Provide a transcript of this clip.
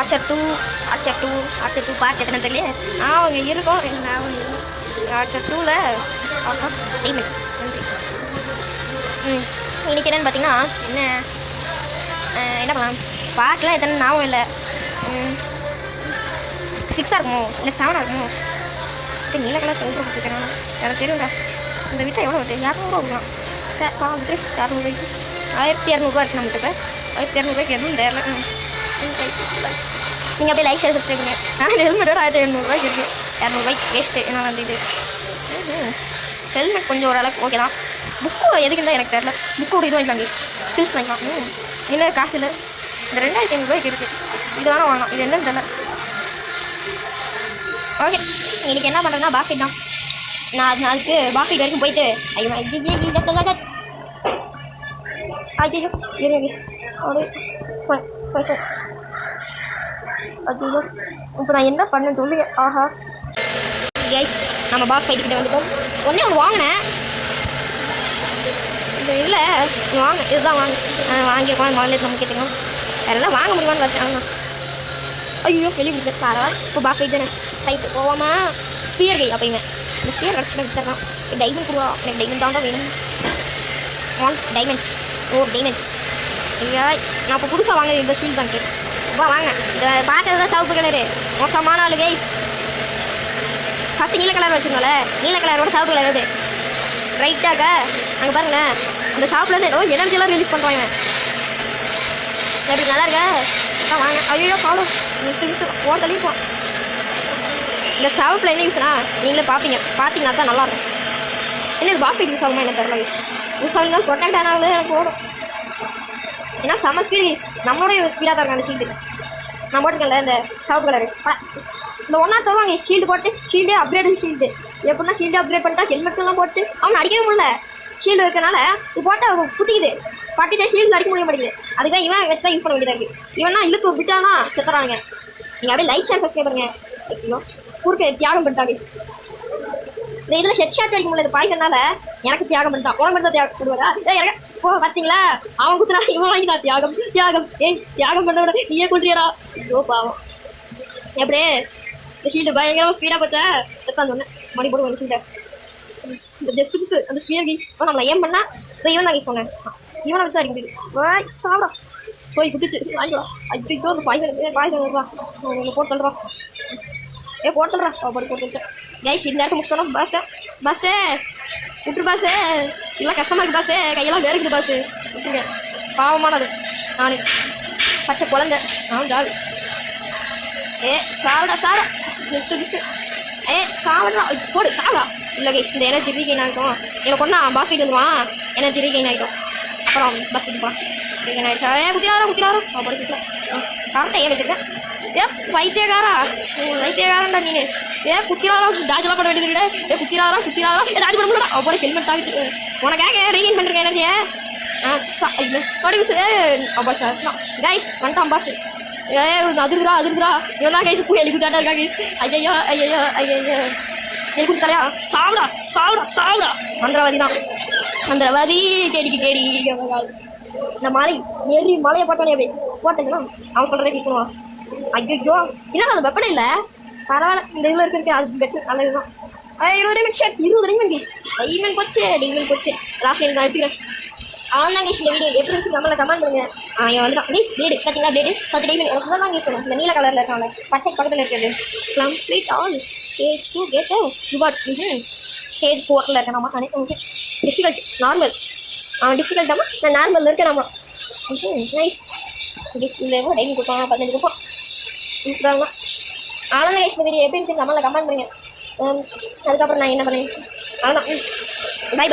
Archer 2 பார்த்து எத்தனை தெரியல அவங்க இருக்கோம் ஆர்ச்சர் 2ல் டைமண்ட் நன்றி. இன்றைக்கி என்னென்னு பார்த்தீங்கன்னா என்ன பண்ணலாம் பார்க்கலாம் எத்தனை ஞாபகம் இல்லை 6 இருக்குமோ இல்லை 7 இருக்குமோ நீல கலர் சொல்லிட்டு கொடுத்துருக்கேன் எனக்கு தெரியும்டா. இந்த வீட்டை எவ்வளோ வருது 200 ரூபா வந்துட்டு 200 1200 இருக்கு நம்மகிட்ட 1200 எதுவும் தெரியல. நீங்கள் அப்படியே லைக் ஷேர் சப்ஸ்கிரைப் பண்ணுங்க. நான் ஹெல்மெட்டோட 1700 இருக்குது 200 வேஸ்ட்டு. என்ன வந்து இது ஹெல்மெட் கொஞ்சம் ஓரளவுக்கு ஓகே தான். புக்கு எதுக்கு இருந்தால் எனக்கு தெரியல. புக்கு இது வாங்கிக்கலாங்க ஸ்கில்ஸ் வாங்கிக்கலாம். இல்லை காசு இல்லை. இந்த 2500 இருக்குது. இது வேணால் வாங்கலாம். இது என்னன்னு தெரியல. ஓகே இன்றைக்கி என்ன பண்ணுறேன்னா பாஸ்கெட் தான். நான் அதுக்கு பாஸ்கெட் வரைக்கும் போயிட்டு இப்போ நான் என்ன பண்ணேன்னு சொல்லுங்க. ஆஹா கைஸ் நம்ம பாஸ் ஃபைட்டுக்கிட்ட வந்துட்டோம். ஒன்றே ஒன்று வாங்கினேன். இந்த இல்லை வாங்க இதுதான் வாங்கியிருக்கோம். முதல்ல நம்ம கேட்டுக்கணும் வேறு எல்லாம் வாங்க முடியுமான்னு வச்சாங்க. ஐயோ வெளியே முடியாது பரவாயில்ல. இப்போ பாஸ் ஃபைட் தானே ஃபைட்டு போவாமல் ஸ்பியர் கை அப்பயுமே இந்த ஸ்பியர் கிடச்சிட்டு வச்சிடலாம். டைமண்ட் கொடுவா எனக்கு டைமண்ட் தான் வேணும். டைமண்ட்ஸ் டைமண்ட்ஸ் ஐயா நான் இப்போ புதுசாக வாங்க இந்த ஷீல்ட் தான் வாங்க. இந்த பார்க்கறது தான் சிவப்பு கலரு மோசமான ஆளு கைஸ். ஃபஸ்ட்டு நீல கலர் வச்சுருங்கள நீல கலரோட சிவப்பு கலர் அது ரைட்டாக அங்கே பாருங்களேன். அந்த ஷாப்லேருந்து எனர்ஜியெல்லாம் ரிலீஸ் பண்ணுவாங்க. எப்படி நல்லா இருக்கா வாங்க. ஐயோ ஃபாலோ ஓட தள்ளிப்போம். இந்த சிவப்பில் என்ன யூஸ்னா நீங்களே பார்த்தீங்கன்னா தான் நல்லாயிருக்கும். என்ன பாஸ் ஃபைட் யூஸ் ஆகுமா என்ன தெரியல. யூஸ் ஆகுனாலும் ப்ரொடெக்ட் ஆனாலும் எனக்கு போடும். ஏன்னா செம்ம ஸ்பீடு நம்மளோட ஸ்பீடாக தான் இருக்காங்க. அந்த ஷீல்டு நான் போட்டுக்கல இந்த சிவப்பு கலரு இந்த ஒன்றா தருவாங்க. ஷீல்டு போட்டு ஷீல்டே அப்கிரேடு ஷீல்டு எப்படின்னா ஷீல்டு அப்கிரேட் பண்ணிட்டா ஹெல்மெட்லாம் போட்டு அவனை அடிக்கவே முடியல. ஷீல்டு இருக்கிறனால இது போட்டு அவங்க குத்திக்குது. பட்டிட்டே ஷீல்டு அடிக்க முடிய மாட்டேங்குது. அதுக்காக இவன் வச்சு தான் யூஸ் பண்ண வேண்டியதாக இருக்குது. இவனா இழுத்து விட்டானா செத்துறாங்க. நீங்கள் அப்படியே லைக் ஷேர் சப்ஸ்கிரைப் பண்ணுங்க. குறுக்க தியாகம் பண்ணிட்டாங்க. இந்த இதில் ஹெட் ஷாட் அடிக்க முடியல. பாய்சனால எனக்கு தியாகம் பண்ணிட்டான். உனக்கு மட்டும் தான் தியாகம் பண்ணுவாரா ஓ பார்த்தீங்களா அவன் குத்துனா இவன் வாங்கினா தியாகம் தியாகம் பண்ண விட நீயே கொள்றியடா. ஐயோ பாவம் எப்படியே இந்த ஷீல்டு பயங்கரமாக ஸ்பீடாக போச்சா செத்தான் சொன்னேன். மணி போடுவோம் அந்த ஷீல்டை இந்த ஜஸ்டிப்ஸு அந்த ஸ்பியர் கை நம்மளை ஏன் பண்ணால் இவன் தான் கை சொன்னேன். இவனை வச்சு அடிக்க முடியும். சாப்பிடா போய் குத்திச்சு வாங்கிக்கலாம். ஐயோ அந்த பாய்சன் போட்டு தள்ளுறான். போட்டு தள்ளுறான் போட்டு தள்ளிட்டேன். கைஸ் இந்த இடத்த முடிச்சிட்டோம். பஸ்ஸு விட்டுரு பாஸு இல்லை கஷ்டமாக இருக்குது பாஸு. கையெல்லாம் வேறுக்குது பாஸு விட்டுருங்க. பாவமானது நான் பச்சை குழந்தை நான் ஜாவி சாவிடா சாவிடா போடு சாவா இல்லை கைஸ் இந்த எனர்ஜி ரீகெயின் ஆகிட்டோம். எனக்கு ஒன்றா பாஸ் ஃபைட் வந்துடுவான். எனர்ஜி ரீகெயின் ஆகிட்டோம். அப்புறம் பஸ் ஃபைட் போகலாம். ரீகெயின் ஆகிடுச்சா குத்திராரா அப்படி குத்திரம் கரெக்டாக ஏன் வச்சுருக்கேன். வைத்தியக்காரன்டா நீ குத்திராரா டாஜெல்லாம் பண்ண வேண்டியது. குத்திராரா டாஜ் பண்ண முடியல. அப்படி ஹெல்மெட் தாக்கிச்சு உனக்காக ரீகெயின் பண்ணுறேன் எனர்ஜியை. அப்பா சார் கைஸ் வந்துட்டான் பாஸ். அதிருக்குறா இவன் தான் கைஸ் எழுதி குத்தாட்டா இருக்கா கைஸ். ஐயோ எழுதி கொடுத்தாலையா சாவுடா மந்திரவாதி தான் மந்திரவாதி கேடி இந்த மலை ஏறி மலையை போட்டோன்னே அப்படி போட்டீங்கன்னா அவன் சொல்கிறதே கிளிக் பண்ணுவான். ஐயோ என்ன அது வெப்பனே இல்லை பரவாயில்ல. இந்த இதில் இருக்கு அது பெட்டர் நல்லது தான். 20 டைமண்ட் ஷர்ட் 20 டைமண்ட் போச்சு லாஸ்ட் டைம் அனுப்பிடுறேன். அவன் தான் இந்த வீடியோ எப்படி இருந்துச்சு நம்மளை கமெண்ட் பண்ணுங்க. அவன் வந்துட்டான் பிளேடு பார்த்தீங்களா பிளேடு 10 டைமண்ட் எனக்கு தான் யூஸ் பண்ணுவேன். இந்த நீல கலரில் இருக்காங்க பச்சை பக்கத்தில் இருக்கிறது கம்ப்ளீட் ஆல் ஸ்டேஜ் 2 கேட்டு ரிவார்ட் ஸ்டேஜ் 4ல் இருக்கேன். நம்ம ஓகே டிஃபிகல்ட் நார்மல் டிஃபிகல்ட்டாமா நான் நார்மலில் இருக்கேன். நம்ம நைஸ் இல்லை டைமண்ட் கொடுப்பாங்க 15 கொடுப்போம் யூஸ் தாங்க. ஆனால் கைஸ் இந்த வீடியோ எப்படி இருந்துச்சு நம்மளை கமெண்ட் பண்ணுங்க. அதுக்கப்புறம் நான் என்ன பண்ணேன் அவ்வளோதான். பை